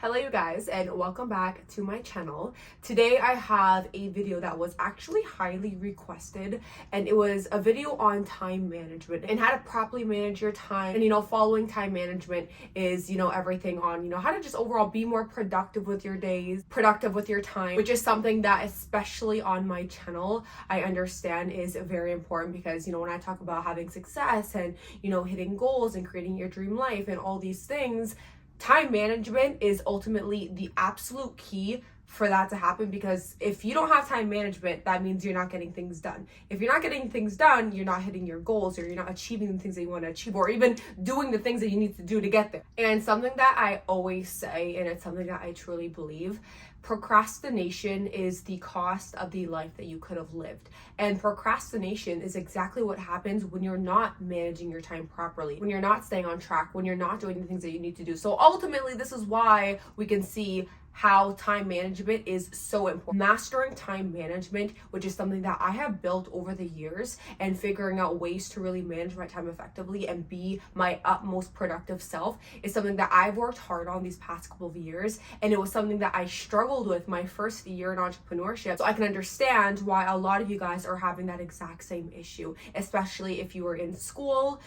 Hello you guys, and welcome back to my channel. Today I have a video that was actually highly requested, and it was a video on time management and how to properly manage your time. And following time management is everything on how to just overall be more productive with your days, productive with your time, which is something that especially on my channel I understand is very important because when I talk about having success and hitting goals and creating your dream life and all these things, time management is ultimately the absolute key for that to happen, because if you don't have time management, that means you're not getting things done. If you're not getting things done, you're not hitting your goals, or you're not achieving the things that you want to achieve, or even doing the things that you need to do to get there. And something that I always say, and it's something that I truly believe, procrastination is the cost of the life that you could have lived. And procrastination is exactly what happens when you're not managing your time properly, when you're not staying on track, when you're not doing the things that you need to do. So ultimately, this is why we can see how time management is so important. Mastering time management, which is something that I have built over the years, and figuring out ways to really manage my time effectively and be my utmost productive self, is something that I've worked hard on these past couple of years. And it was something that I struggled with my first year in entrepreneurship. So I can understand why a lot of you guys are having that exact same issue, especially if you are in school,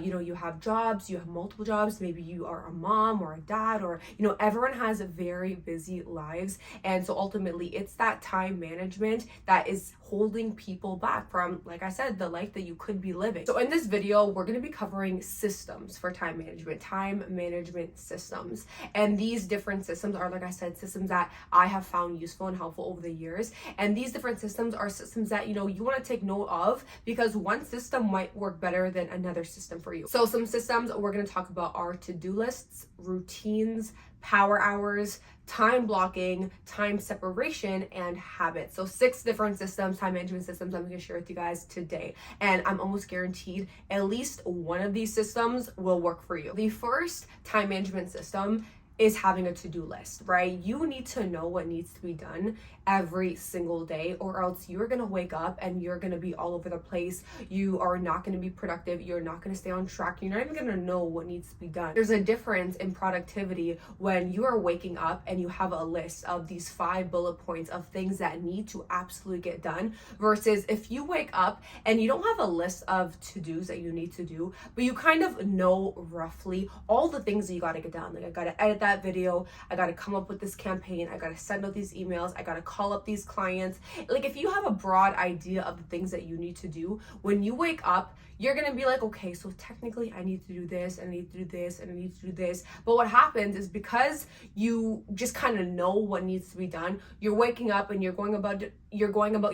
you have jobs, you have multiple jobs, maybe you are a mom or a dad, or everyone has a very busy lives. And so ultimately it's that time management that is holding people back from, like I said, the life that you could be living. So in this video, we're going to be covering systems for time management systems. And these different systems are, like I said, systems that I have found useful and helpful over the years. And these different systems are systems that, you want to take note of, because one system might work better than another system for you. So some systems we're going to talk about are to-do lists, routines, power hours, time blocking, time separation, and habits. So 6 different systems, time management systems, I'm going to share with you guys today. And I'm almost guaranteed at least one of these systems will work for you. The first time management system is having a to-do list, right? You need to know what needs to be done every single day, or else you're gonna wake up and you're gonna be all over the place. You are not gonna be productive. You're not gonna stay on track. You're not even gonna know what needs to be done. There's a difference in productivity when you are waking up and you have a list of these 5 bullet points of things that need to absolutely get done, versus if you wake up and you don't have a list of to-dos that you need to do, but you kind of know roughly all the things that you gotta get done. Like, I gotta edit that video, I gotta come up with this campaign, I gotta send out these emails, I gotta call up these clients. Like, if you have a broad idea of the things that you need to do, when you wake up, you're gonna be like, okay, so technically I need to do this, and I need to do this, and I need to do this. But what happens is, because you just kind of know what needs to be done, you're waking up and you're going about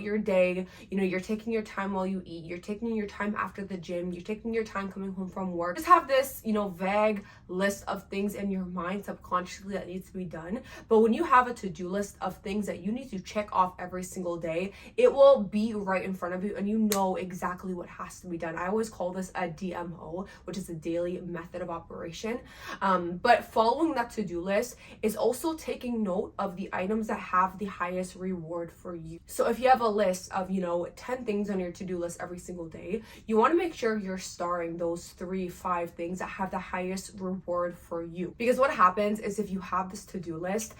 your day. You're taking your time while you eat, you're taking your time after the gym, you're taking your time coming home from work. Just have this vague list of things in your mind subconsciously that needs to be done. But when you have a to-do list of things that you need to check off every single day, it will be right in front of you, and you know exactly what has to be done. I always call this a DMO, which is a daily method of operation. But following that to-do list is also taking note of the items that have the highest reward for you. So if you have a list of 10 things on your to-do list every single day, you want to make sure you're starring those 3-5 things that have the highest reward for you. Because what happens is, if you have this to-do list,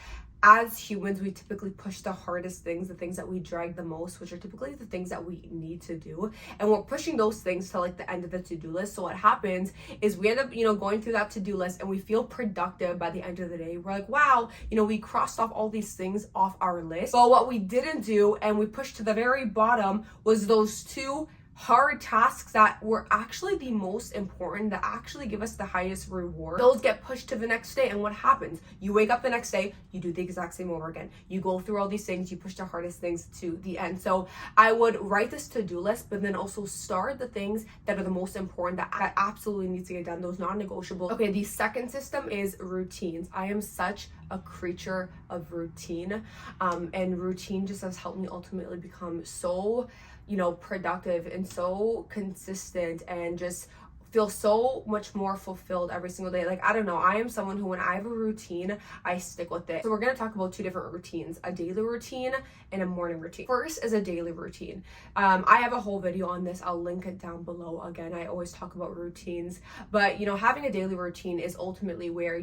as humans, we typically push the hardest things, the things that we drag the most, which are typically the things that we need to do. And we're pushing those things to the end of the to-do list. So what happens is we end up, going through that to-do list, and we feel productive by the end of the day. We're like, wow, we crossed off all these things off our list. But what we didn't do, and we pushed to the very bottom, was those 2 hard tasks that were actually the most important, that actually give us the highest reward. Those get pushed to the next day, and what happens? You wake up the next day, you do the exact same over again. You go through all these things, you push the hardest things to the end. So I would write this to-do list, but then also start the things that are the most important, that absolutely need to get done, those non-negotiable. Okay, the second system is routines. I am such a creature of routine, and routine just has helped me ultimately become so productive and so consistent, and just feel so much more fulfilled every single day. Like, I don't know, I am someone who, when I have a routine, I stick with it. So we're gonna talk about two different routines, a daily routine and a morning routine. First is a daily routine. I have a whole video on this. I'll link it down below. Again, I always talk about routines, but having a daily routine is ultimately where,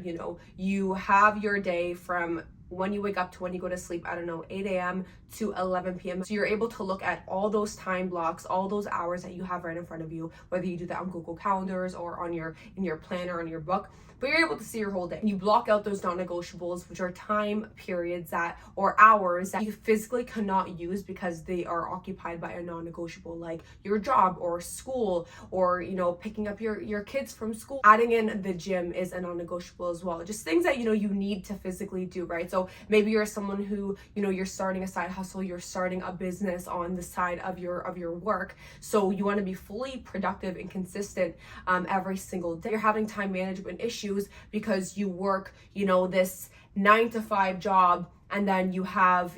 you have your day from when you wake up to when you go to sleep, I don't know, 8 a.m. to 11 p.m. So you're able to look at all those time blocks, all those hours that you have right in front of you, whether you do that on Google Calendars or in your planner, on your book, but you're able to see your whole day. You block out those non-negotiables, which are time periods or hours that you physically cannot use because they are occupied by a non-negotiable, like your job or school, or picking up your kids from school. Adding in the gym is a non-negotiable as well. Just things that you need to physically do, right? So maybe you're someone who you're starting a side hustle, you're starting a business on the side of your work, so you want to be fully productive and consistent every single day. You're having time management issues because you work this 9-to-5 job, and then you have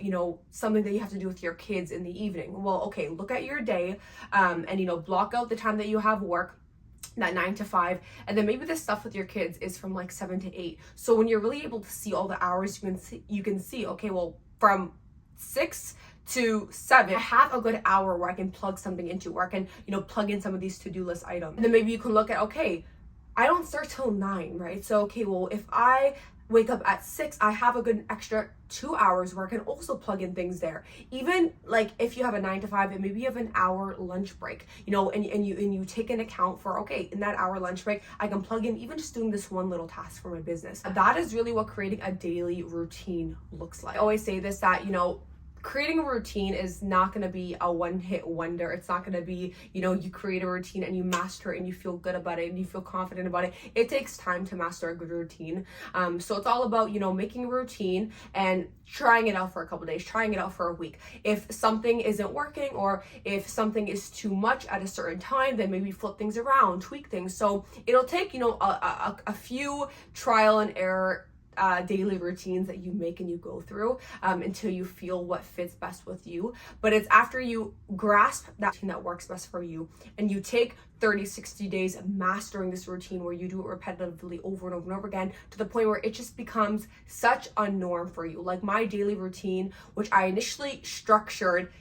something that you have to do with your kids in the evening. Well, okay, look at your day and block out the time that you have work, that 9-to-5, and then maybe the stuff with your kids is from like 7 to 8. So when you're really able to see all the hours, you can see, okay, well, from 6 to 7, I have a good hour where I can plug something into, where I can plug in some of these to-do list items. And then maybe you can look at, okay, I don't start till 9, right? So okay, well, if I wake up at 6, I have a good extra 2 hours where I can also plug in things there. Even like if you have a 9-to-5 and maybe you have an hour lunch break, and you take an account for, okay, in that hour lunch break, I can plug in even just doing this one little task for my business. That is really what creating a daily routine looks like. I always say this, that creating a routine is not going to be a one-hit wonder. It's not going to be, you create a routine and you master it and you feel good about it and you feel confident about it. It takes time to master a good routine. So it's all about, making a routine and trying it out for a couple days, trying it out for a week. If something isn't working, or if something is too much at a certain time, then maybe flip things around, tweak things. So it'll take, a few trial and error daily routines that you make and you go through until you feel what fits best with you. But it's after you grasp that routine that works best for you, and you take 30-60 days of mastering this routine where you do it repetitively over and over and over again, to the point where it just becomes such a norm for you. Like my daily routine, which I initially structured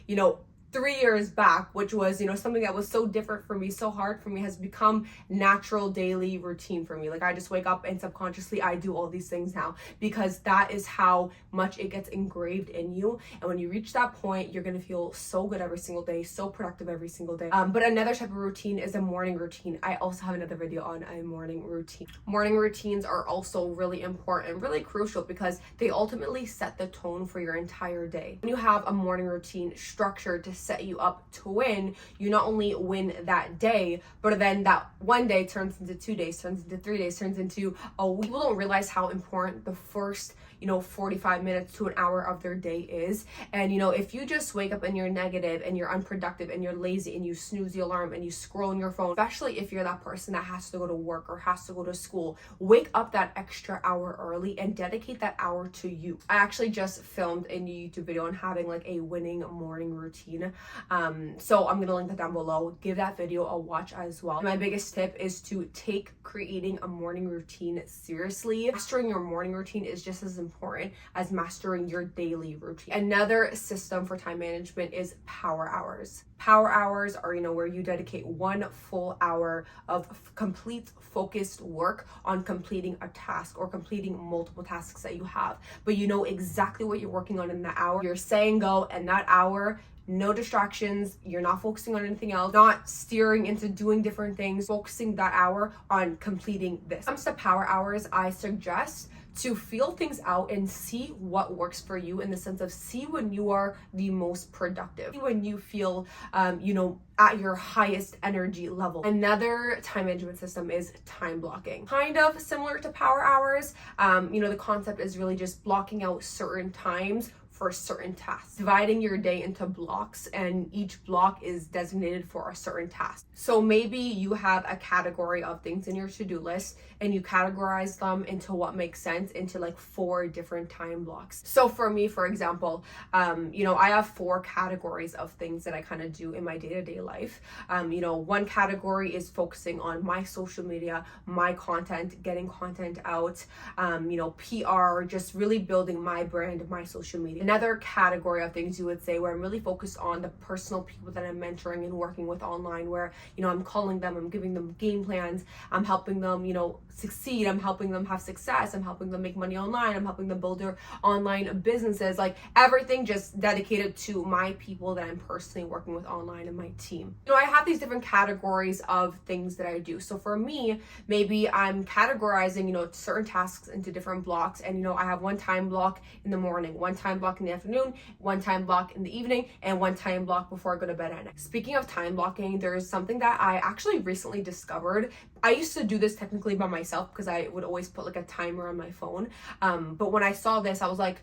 3 years back, which was something that was so different for me, so hard for me, has become natural daily routine for me. Like I just wake up and subconsciously I do all these things now, because that is how much it gets engraved in you. And when you reach that point, you're gonna feel so good every single day, so productive every single day. But another type of routine is a morning routine. I also have another video on a morning routine. Morning routines are also really important, really crucial, because they ultimately set the tone for your entire day. When you have a morning routine structured to set you up to win, you not only win that day, but then that one day turns into 2 days, turns into 3 days, turns into a week. People don't realize how important the first 45 minutes to an hour of their day is. And if you just wake up and you're negative and you're unproductive and you're lazy and you snooze the alarm and you scroll on your phone, especially if you're that person that has to go to work or has to go to school, wake up that extra hour early and dedicate that hour to you. I actually just filmed a new YouTube video on having like a winning morning routine. So I'm gonna link that down below. Give that video a watch as well. My biggest tip is to take creating a morning routine seriously. Mastering your morning routine is just as important as mastering your daily routine. Another system for time management is power hours. Power hours are, where you dedicate 1 full hour of complete focused work on completing a task or completing multiple tasks that you have. But you know exactly what you're working on in that hour. You're saying go, and that hour, no distractions, you're not focusing on anything else, not steering into doing different things, focusing that hour on completing this. When it comes to power hours, I suggest to feel things out and see what works for you, in the sense of see when you are the most productive, when you feel at your highest energy level. Another time management system is time blocking. Kind of similar to power hours. The concept is really just blocking out certain times for certain tasks, dividing your day into blocks, and each block is designated for a certain task. So maybe you have a category of things in your to-do list and you categorize them into what makes sense into like 4 different time blocks. So for me, for example, I have 4 categories of things that I kind of do in my day-to-day life. One category is focusing on my social media, my content, getting content out, PR, just really building my brand, my social media. Another category of things you would say where I'm really focused on the personal people that I'm mentoring and working with online, where, I'm calling them, I'm giving them game plans, I'm helping them, succeed, I'm helping them have success, I'm helping them make money online, I'm helping them build their online businesses, like everything just dedicated to my people that I'm personally working with online and my team. I have these different categories of things that I do. So for me, maybe I'm categorizing, certain tasks into different blocks, and I have one time block in the morning, one time block in the afternoon, one time block in the evening, and one time block before I go to bed at night. Speaking of time blocking, there's something that I actually recently discovered. I used to do this technically by myself because I would always put like a timer on my phone. But when I saw this, I was like,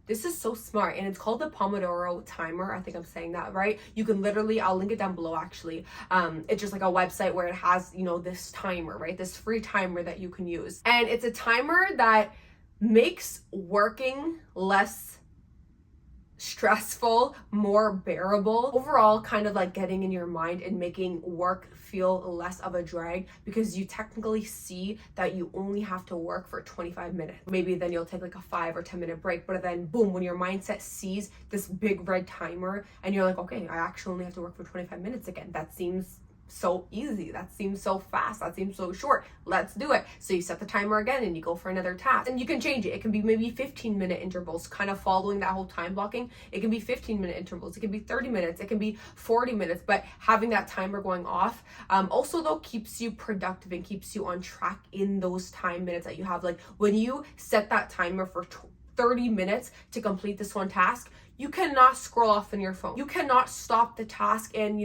this is so smart, and it's called the Pomodoro timer. I think I'm saying that right. You can literally, I'll link it down below actually. It's just like a website where it has, this timer, right? This free timer that you can use. And it's a timer that makes working less stressful, more bearable. Overall, kind of like getting in your mind and making work feel less of a drag, because you technically see that you only have to work for 25 minutes. Maybe then you'll take like a 5 or 10 minute break, but then boom, when your mindset sees this big red timer and you're like, okay, I actually only have to work for 25 minutes again. That seems so easy, that seems so fast, that seems so short, let's do it. So you set the timer again and you go for another task, and you can change it. It can be maybe 15-minute intervals, kind of following that whole time blocking. It can be 15-minute intervals, it can be 30 minutes, it can be 40 minutes, but having that timer going off also though keeps you productive and keeps you on track in those time minutes that you have. Like when you set that timer for 30 minutes to complete this one task, you cannot scroll off on your phone. You cannot stop the task and,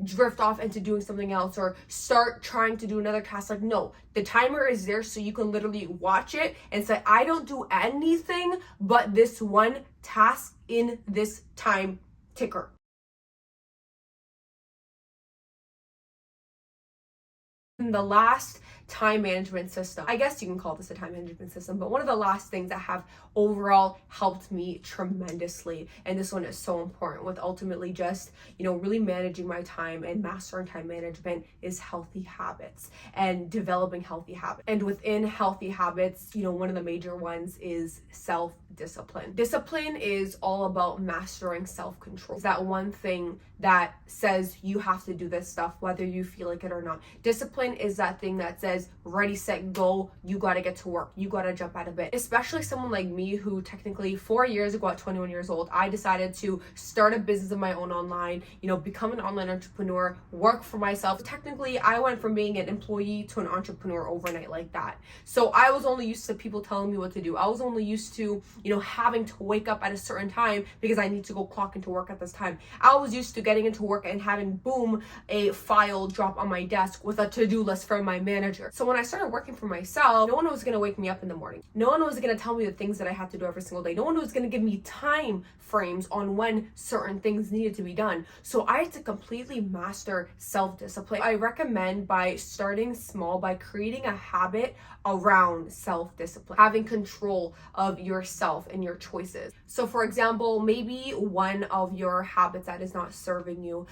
drift off into doing something else or start trying to do another task. Like, no, the timer is there so you can literally watch it and say, I don't do anything but this one task in this time ticker. And the last time management system, I guess you can call this a time management system, but one of the last things that have overall helped me tremendously, and this one is so important with ultimately just, really managing my time and mastering time management, is healthy habits and developing healthy habits. And within healthy habits, one of the major ones is self-discipline. Discipline is all about mastering self-control. It's that one thing that says you have to do this stuff whether you feel like it or not. Discipline is that thing that says ready, set, go, you gotta get to work, you gotta jump out of bed. Especially someone like me who technically 4 years ago at 21 years old, I decided to start a business of my own online, become an online entrepreneur, work for myself. Technically, I went from being an employee to an entrepreneur overnight like that. So I was only used to people telling me what to do. I was only used to, having to wake up at a certain time because I need to go clock into work at this time. I was used to getting into work and having boom, a file drop on my desk with a to-do list from my manager. So when I started working for myself, no one was gonna wake me up in the morning. No one was gonna tell me the things that I had to do every single day. No one was gonna give me time frames on when certain things needed to be done. So I had to completely master self-discipline. I recommend by starting small, by creating a habit around self-discipline, having control of yourself and your choices. So for example, maybe one of your habits that is not serving you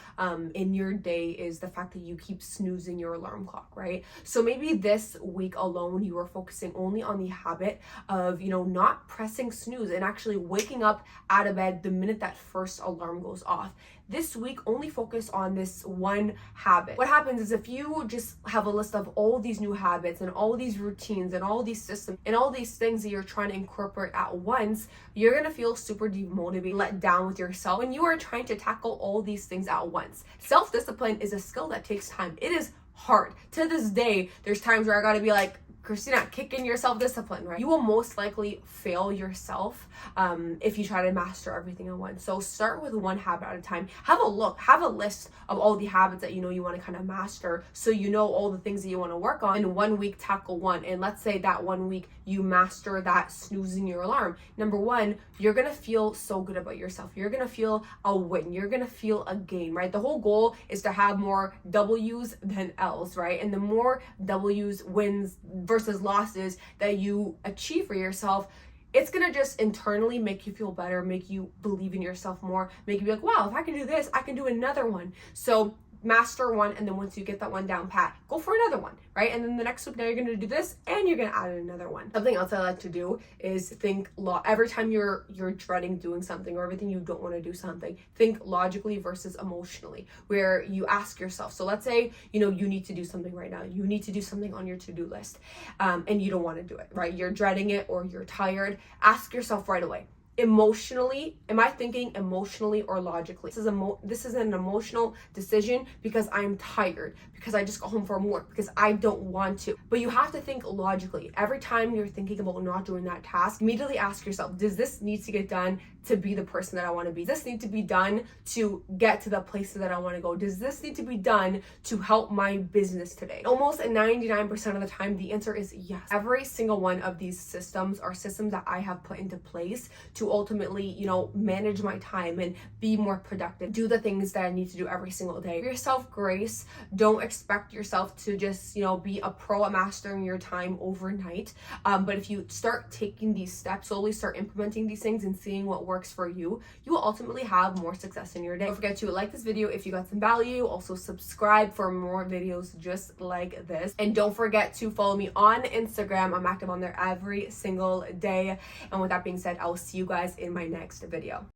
in your day is the fact that you keep snoozing your alarm clock, right? So maybe this week alone, you are focusing only on the habit of, not pressing snooze and actually waking up out of bed the minute that first alarm goes off. This week, only focus on this one habit. What happens is if you just have a list of all these new habits and all these routines and all these systems and all these things that you're trying to incorporate at once, you're gonna feel super demotivated, let down with yourself when you are trying to tackle all these things at once. Self-discipline is a skill that takes time. It is hard. To this day, there's times where I gotta be like, Christina, kick in your self-discipline, right? You will most likely fail yourself if you try to master everything at once. So start with one habit at a time. Have a list of all the habits that you know you want to kind of master, so you know all the things that you want to work on. In 1 week, tackle one. And let's say that 1 week you master that snoozing your alarm. Number one, you're gonna feel so good about yourself. You're gonna feel a win. You're gonna feel a gain, right? The whole goal is to have more W's than L's, right? And the more W's, wins versus losses that you achieve for yourself, it's gonna just internally make you feel better, make you believe in yourself more, make you be like, wow, if I can do this, I can do another one. So master one, and then once you get that one down pat, go for another one, right? And then the next week, now you're gonna do this, and you're gonna add another one. Something else I like to do is think every time you're dreading doing something, or everything you don't want to do something, think logically versus emotionally, where you ask yourself. So let's say you need to do something right now. You need to do something on your to-do list, and you don't want to do it, right? You're dreading it, or you're tired. Ask yourself right away, emotionally, am I thinking emotionally or logically? This is an emotional decision because I'm tired, because I just got home from work, because I don't want to. But you have to think logically. Every time you're thinking about not doing that task, immediately ask yourself, does this need to get done to be the person that I want to be? Does this need to be done to get to the places that I want to go? Does this need to be done to help my business today? Almost 99% of the time, the answer is yes. Every single one of these systems are systems that I have put into place to ultimately, manage my time and be more productive, do the things that I need to do every single day. Give yourself grace. Don't expect yourself to just, be a pro at mastering your time overnight. But if you start taking these steps, slowly start implementing these things and seeing what works for you, you will ultimately have more success in your day. Don't forget to like this video if you got some value. Also subscribe for more videos just like this. And don't forget to follow me on Instagram. I'm active on there every single day. And with that being said, I will see you guys in my next video.